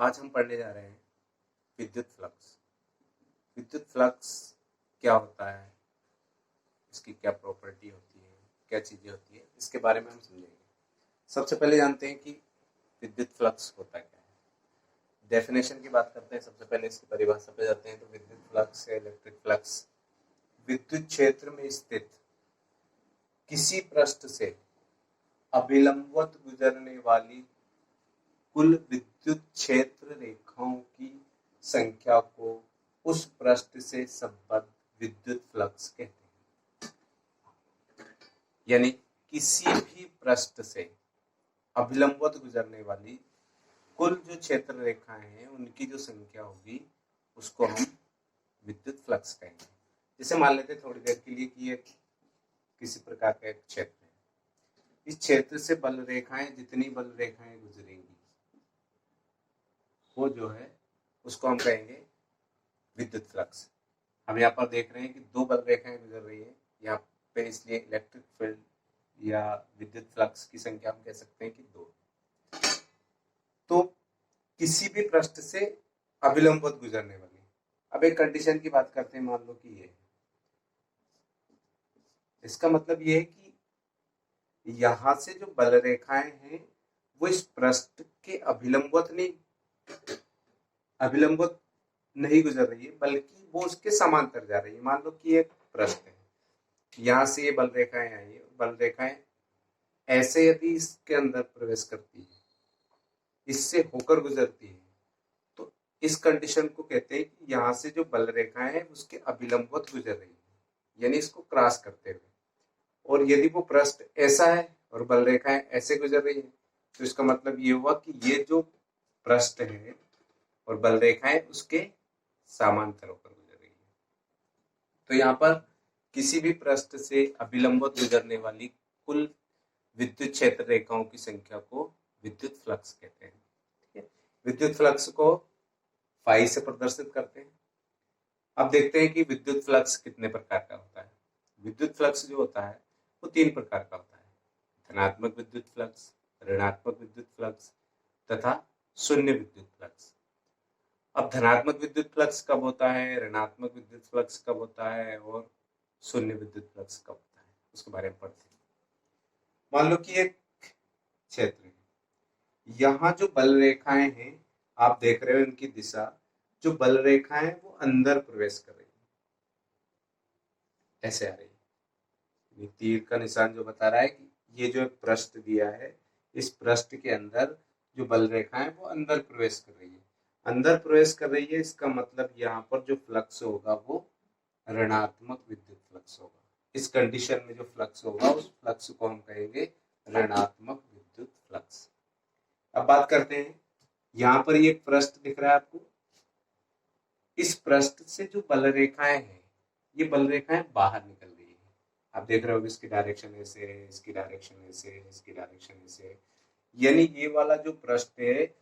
आज हम पढ़ने जा रहे हैं विद्युत फ्लक्स। विद्युत फ्लक्स क्या होता है, इसकी क्या प्रॉपर्टी होती है, क्या चीज़ें होती है, इसके बारे में हम समझेंगे। सबसे पहले जानते हैं कि विद्युत फ्लक्स होता क्या है। डेफिनेशन की बात करते हैं, सबसे पहले इसकी परिभाषा पे जाते हैं। तो विद्युत फ्लक्स या इलेक्ट्रिक फ्लक्स विद्युत क्षेत्र में स्थित किसी पृष्ठ से अभिलंबवत गुजरने वाली कुल विद्युत क्षेत्र रेखाओं की संख्या को उस पृष्ठ से संबद्ध विद्युत फ्लक्स कहते हैं। यानी किसी भी पृष्ठ से अभिलंबवत गुजरने वाली कुल जो क्षेत्र रेखाएं हैं उनकी जो संख्या होगी उसको हम विद्युत फ्लक्स कहेंगे। जैसे मान लेते थोड़ी देर के लिए कि ये किसी प्रकार का एक क्षेत्र है, इस क्षेत्र से बल रेखाएं, जितनी बल रेखाएं गुजरेंगी वो जो है उसको हम कहेंगे विद्युत फ्लक्स। हम यहाँ पर देख रहे हैं कि दो बल रेखाएं गुजर रही है यहाँ पे, इसलिए इलेक्ट्रिक फील्ड या विद्युत फ्लक्स की संख्या हम कह सकते हैं कि 2। तो किसी भी पृष्ठ से अभिलंबवत गुजरने वाली, अब एक कंडीशन की बात करते हैं, मान लो कि ये, इसका मतलब ये है कि यहां से जो बल रेखाएं हैं वो इस पृष्ठ के अभिलंबवत नहीं गुजर रही है, बल्कि वो उसके समांतर जा रही है। मान लो कि एक पृष्ठ है, यहाँ से ये बल रेखाएं आई है, बल रेखाएं ऐसे यदि इसके अंदर प्रवेश करती है, इससे होकर गुजरती है, तो इस कंडीशन को कहते हैं कि यहाँ से जो बल रेखाएं हैं उसके अभिलंबवत गुजर रही है, यानी इसको क्रॉस करते हुए। और यदि वो पृष्ठ ऐसा है और बल रेखाएं ऐसे गुजर रही है, तो इसका मतलब ये हुआ कि ये जो पृष्ठ है और बल रेखाएं उसके समांतर होकर गुजर रही है। तो यहाँ पर किसी भी पृष्ठ से अभिलंबवत गुजरने वाली कुल विद्युत क्षेत्र रेखाओं की संख्या को विद्युत फ्लक्स कहते हैं। ठीक है, विद्युत फ्लक्स को फाई से प्रदर्शित करते हैं। अब देखते हैं कि विद्युत फ्लक्स कितने प्रकार का होता है। विद्युत फ्लक्स जो होता है वो 3 प्रकार का होता है: धनात्मक विद्युत फ्लक्स, ऋणात्मक विद्युत फ्लक्स तथा शून्य विद्युत फ्लक्स। अब धनात्मक विद्युत फ्लक्स कब होता है, ऋणात्मक विद्युत फ्लक्स कब होता है और शून्य विद्युत फ्लक्स कब होता है, उसके बारे में पढ़ते हैं। मान लो कि एक क्षेत्र है, यहाँ जो बल रेखाएं हैं आप देख रहे हो, इनकी दिशा, जो बल रेखाएं वो अंदर प्रवेश कर रही है, ऐसे आ रही है। तीर का निशान जो बता रहा है कि ये जो एक पृष्ठ दिया है, इस पृष्ठ के अंदर जो बल रेखाएं वो अंदर प्रवेश कर रही है, अंदर प्रवेश कर रही है। इसका मतलब यहाँ पर जो फ्लक्स होगा वो ऋणात्मक विद्युत फ्लक्स होगा। इस कंडीशन में जो फ्लक्स होगा उस फ्लक्स को हम कहेंगे ऋणात्मक विद्युत फ्लक्स। अब बात करते हैं, यहाँ पर ये पृष्ठ दिख रहा है आपको, इस पृष्ठ से जो बल रेखाएं हैं ये बल रेखाएं बाहर निकल रही है। आप देख रहे हो इसकी डायरेक्शन ऐसे है, इसकी डायरेक्शन ऐसे है, इसकी डायरेक्शन ऐसे है, यानी ये वाला जो पृष्ठ है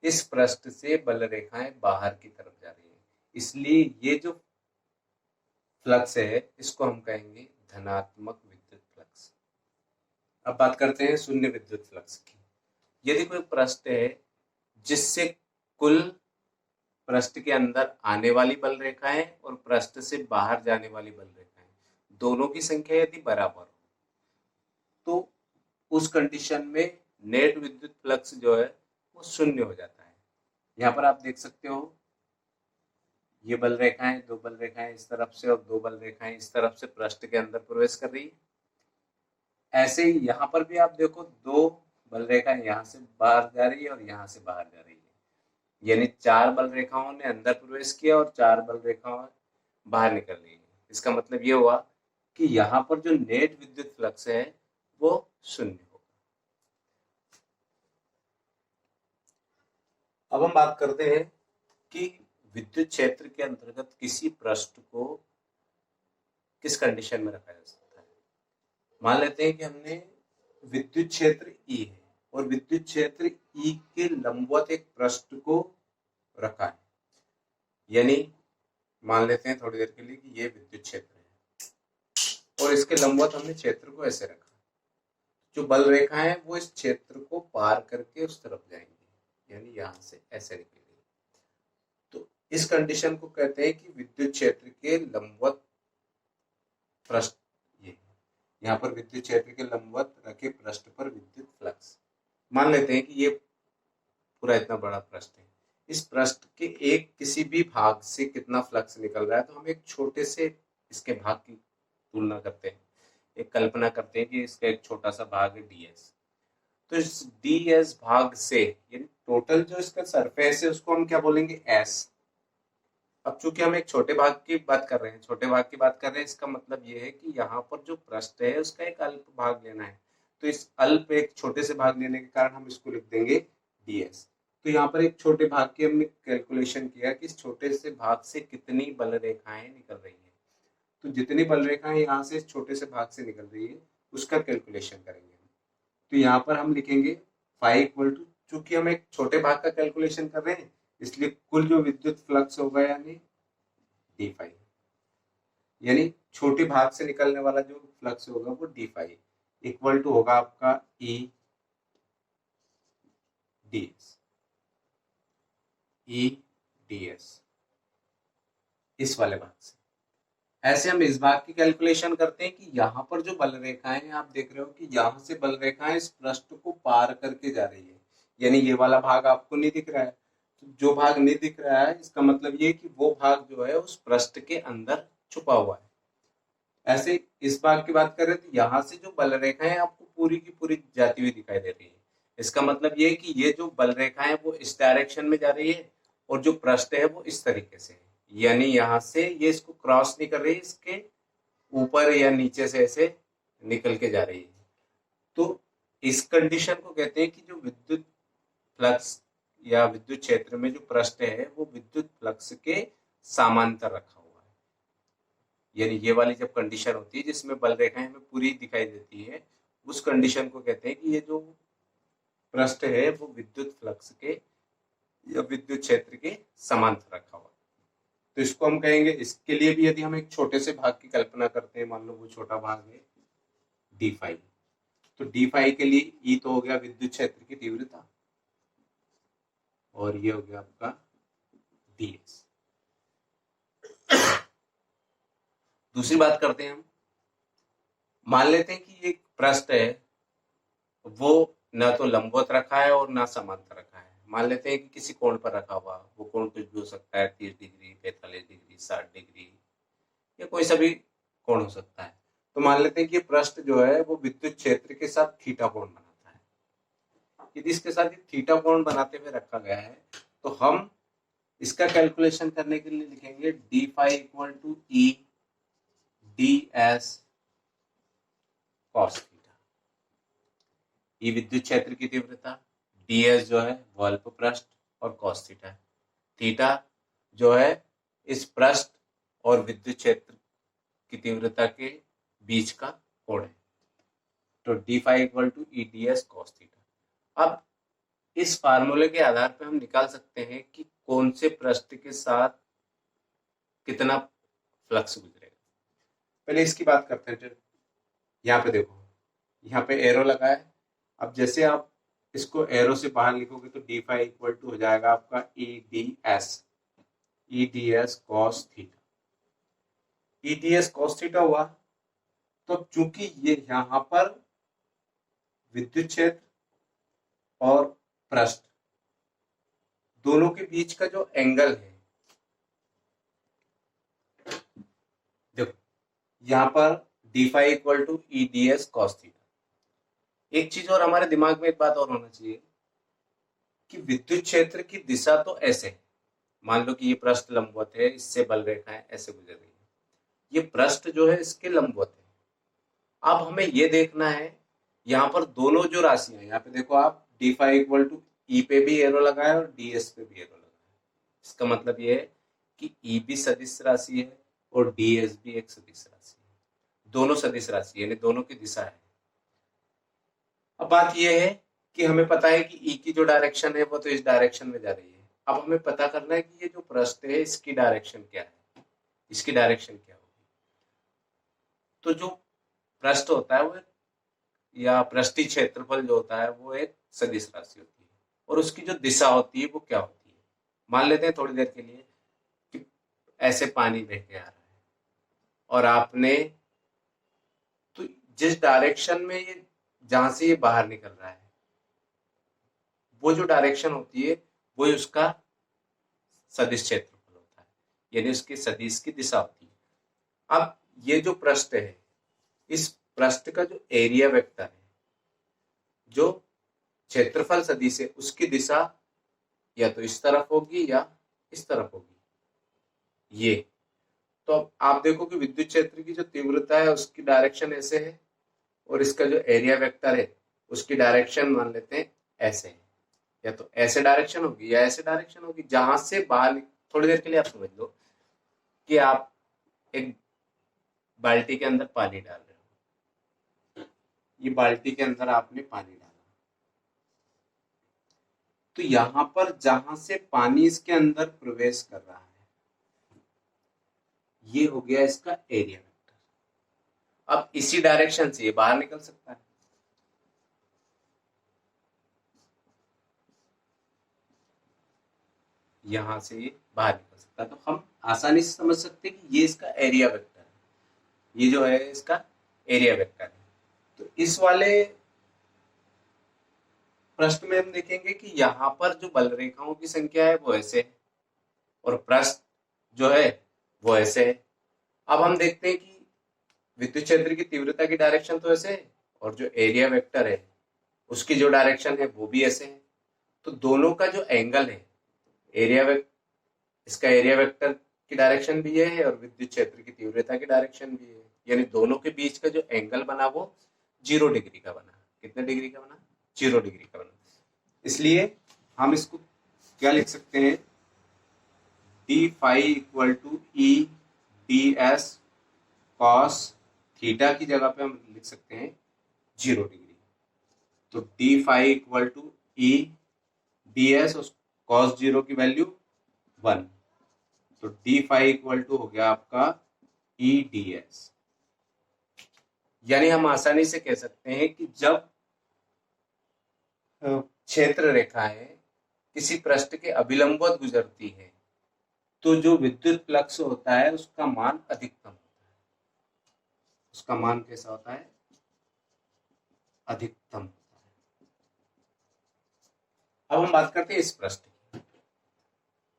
इस पृष्ठ से बल रेखाएं बाहर की तरफ जा रही है, इसलिए ये जो फ्लक्स है इसको हम कहेंगे धनात्मक विद्युत फ्लक्स। अब बात करते हैं शून्य विद्युत फ्लक्स की। यदि कोई पृष्ठ है जिससे कुल पृष्ठ के अंदर आने वाली बल रेखाएं और पृष्ठ से बाहर जाने वाली बल रेखाएं दोनों की संख्या यदि बराबर हो, तो उस कंडीशन में नेट विद्युत फ्लक्स जो है वो शून्य हो जाता है। यहाँ पर आप देख सकते हो ये बल रेखाएं, 2 बल रेखाएं इस तरफ से और 2 बल रेखाएं इस तरफ से पृष्ठ के अंदर प्रवेश कर रही है। ऐसे ही यहाँ पर भी आप देखो 2 बल रेखाएं यहाँ से बाहर जा रही है और यहाँ से बाहर जा रही है, यानी 4 बल रेखाओं ने अंदर प्रवेश किया और 4 बल रेखाओं बाहर निकल रही है। इसका मतलब ये हुआ कि यहाँ पर जो नेट विद्युत फ्लक्स है वो शून्य होगा। अब हम बात करते हैं कि विद्युत क्षेत्र के अंतर्गत किसी पृष्ठ को किस कंडीशन में रखा जा सकता है। मान लेते हैं कि हमने विद्युत क्षेत्र ई है और विद्युत क्षेत्र ई के लंबवत एक पृष्ठ को रखा है, यानी मान लेते हैं थोड़ी देर के लिए कि ये विद्युत क्षेत्र है और इसके लंबवत हमने क्षेत्र को ऐसे रखा। जो बल रेखा है वो इस क्षेत्र को पार करके उस तरफ जाएंगी, यानी यहाँ से ऐसे निकलेगी। इस कंडीशन को कहते हैं कि विद्युत क्षेत्र के लंबवत पृष्ठ, ये यहाँ पर विद्युत क्षेत्र के लंबवत रखे पृष्ठ पर विद्युत फ्लक्स। मान लेते हैं कि ये पूरा इतना बड़ा पृष्ठ है, इस पृष्ठ के एक किसी भी भाग से कितना फ्लक्स निकल रहा है, तो हम एक छोटे से इसके भाग की तुलना करते हैं, एक कल्पना करते हैं कि इसका एक छोटा सा भाग है ds। तो इस ds भाग से यानी टोटल जो इसका सरफेस है उसको हम क्या बोलेंगे s। अब चूंकि हम एक छोटे भाग की बात कर रहे हैं, इसका मतलब ये है कि यहाँ पर जो पृष्ठ है उसका एक अल्प भाग लेना है, तो इस अल्प एक छोटे से भाग लेने के कारण हम इसको लिख देंगे ds। तो यहाँ पर एक छोटे भाग की हमने कैलकुलेशन किया कि इस छोटे से भाग से कितनी बल रेखाएं निकल रही है, तो जितनी बल रेखाएं यहाँ से इस छोटे से भाग से निकल रही है उसका कैलकुलेशन करेंगे। तो यहाँ पर हम लिखेंगे फाई इक्वल टू, चूंकि हम एक छोटे भाग का कैलकुलेशन कर रहे हैं इसलिए कुल जो विद्युत फ्लक्स होगा यानी डी फाई, यानी छोटे भाग से निकलने वाला जो फ्लक्स होगा वो डी फाई इक्वल टू होगा आपका ई डी एस इस वाले भाग से। ऐसे हम इस भाग की कैलकुलेशन करते हैं कि यहाँ पर जो बल रेखाएं हैं आप देख रहे हो कि यहाँ से बल रेखाएं इस पृष्ठ को पार करके जा रही है, यानी ये वाला भाग आपको नहीं दिख रहा है, तो जो भाग नहीं दिख रहा है इसका मतलब ये कि वो भाग जो है उस पृष्ठ के अंदर छुपा हुआ है। ऐसे इस भाग की बात करें तो यहाँ से जो बल रेखाएं आपको पूरी की पूरी जाती हुई दिखाई दे रही है, इसका मतलब ये कि ये जो बल रेखाएं वो इस डायरेक्शन में जा रही है और जो पृष्ठ है वो इस तरीके से है, यानी यहाँ से ये इसको क्रॉस नहीं कर रही, इसके ऊपर या नीचे से ऐसे निकल के जा रही है। तो इस कंडीशन को कहते हैं कि जो विद्युत फ्लक्स या विद्युत क्षेत्र में जो पृष्ठ है वो विद्युत फ्लक्स के समांतर रखा हुआ है, यानी ये वाली जब कंडीशन होती है जिसमें बल रेखाएं हमें पूरी दिखाई देती है उस कंडीशन को कहते हैं कि ये जो पृष्ठ है वो विद्युत फ्लक्स के या विद्युत क्षेत्र के समांतर रखा हुआ है। तो इसको हम कहेंगे, इसके लिए भी यदि हम एक छोटे से भाग की कल्पना करते हैं, मान लो वो छोटा भाग है डी फाई, तो डी फाई के लिए ई तो हो गया विद्युत क्षेत्र की तीव्रता और ये हो गया आपका ds। दूसरी बात करते हैं हम, मान लेते हैं कि एक पृष्ठ है वो ना तो लंबवत रखा है और ना समांतर रखा है, मान लेते हैं कि किसी कोण पर रखा हुआ, वो कोण कुछ भी हो सकता है 30 डिग्री 45 डिग्री 60 डिग्री या कोई सभी कोण हो सकता है। तो मान लेते हैं कि पृष्ठ जो है वो विद्युत क्षेत्र के साथ थीटा कोण बनाता है, यदि इसके साथ थीटा कोण बनाते हुए रखा गया है तो हम इसका कैलकुलेशन करने के लिए लिखेंगे d phi equal to E d s cos theta. E विद्युत क्षेत्र की तीव्रता, ds जो है वो अल्प पृष्ठ और कॉस थीटा है। थीटा जो है इस पृष्ठ और विद्युत क्षेत्र की तीव्रता के बीच का कोण है, तो d phi equal to E d s cos theta. अब इस फार्मूले के आधार पर हम निकाल सकते हैं कि कौन से पृष्ठ के साथ कितना फ्लक्स गुजरेगा। पहले इसकी बात करते हैं। यहाँ पे देखो, यहाँ पे एरो लगा है, अब जैसे आप इसको एरो से बाहर लिखोगे तो डी फाई इक्वल टू हो जाएगा आपका ई डी एस कॉस थीटा। ई डी एस कॉस थीटा हुआ, तो चूंकि ये यहाँ पर विद्युत क्षेत्र और पृष्ठ दोनों के बीच का जो एंगल है, देखो यहाँ पर d phi equal to E d s cos theta. एक चीज और हमारे दिमाग में एक बात और होना चाहिए कि विद्युत क्षेत्र की दिशा तो ऐसे है, मान लो कि ये पृष्ठ लंबवत है, इससे बल रेखाएं ऐसे गुजर रही है, ये पृष्ठ जो है इसके लंबवत है। अब हमें ये देखना है यहाँ पर दोनों जो राशियां, यहाँ पे देखो आप डी फाई इक्वल टू ई पे भी एरो लगाए और डी एस पे भी एरो लगाए, इसका मतलब ये है कि ई भी सदिश राशि है और डी एस भी एक सदिश राशि है, दोनों सदिश राशि यानी दोनों की दिशा है। अब बात यह है कि हमें पता है कि ई की जो डायरेक्शन है वो तो इस डायरेक्शन में जा रही है, अब हमें पता करना है कि ये जो पृष्ठ है इसकी डायरेक्शन क्या है, इसकी डायरेक्शन क्या होगी। तो जो पृष्ठ होता है वो या पृष्ठीय क्षेत्रफल जो होता है वो एक सदिश राशि होती है और उसकी जो दिशा होती है वो क्या होती है। मान लेते हैं थोड़ी देर के लिए ऐसे पानी बह के आ रहा है और आपने तो जिस डायरेक्शन में ये जहां से ये बाहर निकल रहा है वो जो डायरेक्शन होती है वो उसका सदिश क्षेत्रफल होता है, यानी उसके सदिश की दिशा होती है। अब ये जो पृष्ठ है, इस पृष्ठ का जो एरिया वेक्टर है, जो क्षेत्रफल सदिश है, उसकी दिशा या तो इस तरफ होगी या इस तरफ होगी। ये तो अब आप देखो कि विद्युत क्षेत्र की जो तीव्रता है उसकी डायरेक्शन ऐसे है और इसका जो एरिया वेक्टर है उसकी डायरेक्शन मान लेते हैं ऐसे है, या तो ऐसे डायरेक्शन होगी या ऐसे डायरेक्शन होगी। जहां से बाहर, थोड़ी देर के लिए आप समझ लो कि आप एक बाल्टी के अंदर पानी डाल रहे हो, ये बाल्टी के अंदर आपने पानी डाला, तो यहां पर जहां से पानी इसके अंदर प्रवेश कर रहा है ये हो गया इसका एरिया वेक्टर। अब इसी डायरेक्शन से ये बाहर निकल सकता है, यहां से ये बाहर निकल सकता है, तो हम आसानी से समझ सकते हैं कि ये इसका एरिया वेक्टर है, ये जो है इसका एरिया वेक्टर है। तो इस वाले प्रश्न में हम देखेंगे कि यहाँ पर जो बल रेखाओं की संख्या है वो ऐसे है और पृष्ठ जो है वो ऐसे है। अब हम देखते हैं कि विद्युत क्षेत्र की तीव्रता की डायरेक्शन तो ऐसे है और जो एरिया वेक्टर है उसकी जो डायरेक्शन है वो भी ऐसे है। तो दोनों का जो एंगल है, इसका एरिया वेक्टर की डायरेक्शन भी ये है और विद्युत क्षेत्र की तीव्रता की डायरेक्शन भी है, यानी दोनों के बीच का जो एंगल बना वो 0 डिग्री का बना। कितने डिग्री का बना? 0 डिग्री का बना। इसलिए हम इसको क्या लिख सकते हैं, d phi equal to E d s cos theta की जगह पे हम लिख सकते हैं 0 डिग्री। तो d phi equal to E d s और कॉस 0 की वैल्यू 1, तो डी फाई इक्वल टू हो गया आपका ई डी एस। यानी हम आसानी से कह सकते हैं कि जब क्षेत्र रेखाएं किसी पृष्ठ के अभिलंबवत गुजरती है तो जो विद्युत फ्लक्स होता है उसका मान अधिकतम होता है। उसका मान कैसा होता है? अधिकतम होता है। अब हम बात करते हैं इस पृष्ठ की।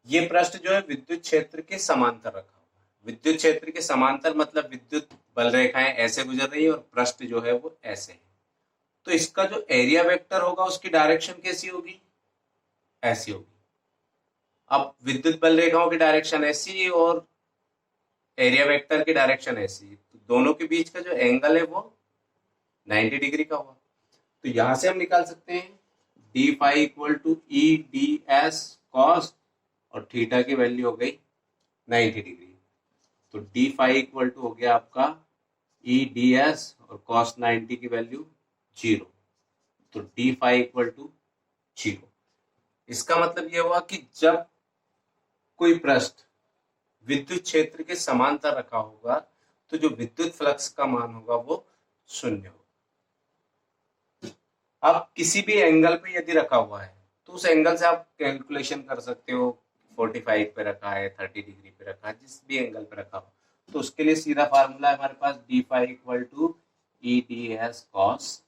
ये पृष्ठ जो है विद्युत क्षेत्र के समांतर रखा हुआ है। विद्युत क्षेत्र के समांतर मतलब विद्युत बल रेखाएं ऐसे गुजर रही है और पृष्ठ जो है वो ऐसे है। तो इसका जो एरिया वेक्टर होगा उसकी डायरेक्शन कैसी होगी? ऐसी होगी। अब विद्युत बल रेखाओं की डायरेक्शन ऐसी और एरिया वेक्टर की डायरेक्शन ऐसी, तो दोनों के बीच का जो एंगल है वो 90 डिग्री का हुआ। तो यहां से हम निकाल सकते हैं d phi equal to E d s cos और थीटा की वैल्यू हो गई 90 डिग्री। तो डी फाई इक्वल टू हो गया आपका ई डी एस और कॉस 90 की वैल्यू 0। तो डी फाई इक्वल टू 0। इसका मतलब यह हुआ कि जब कोई पृष्ठ विद्युत क्षेत्र के समांतर रखा होगा तो जो विद्युत फ्लक्स का मान होगा वो 0 होगा। अब किसी भी एंगल पे यदि रखा हुआ है तो उस एंगल से आप कैलकुलेशन कर सकते हो, 45 पे रखा है, 30 डिग्री पे रखा है, जिस भी एंगल पे रखा हो, तो उसके लिए सीधा फार्मूला है हमारे पास d phi equal to E d s cos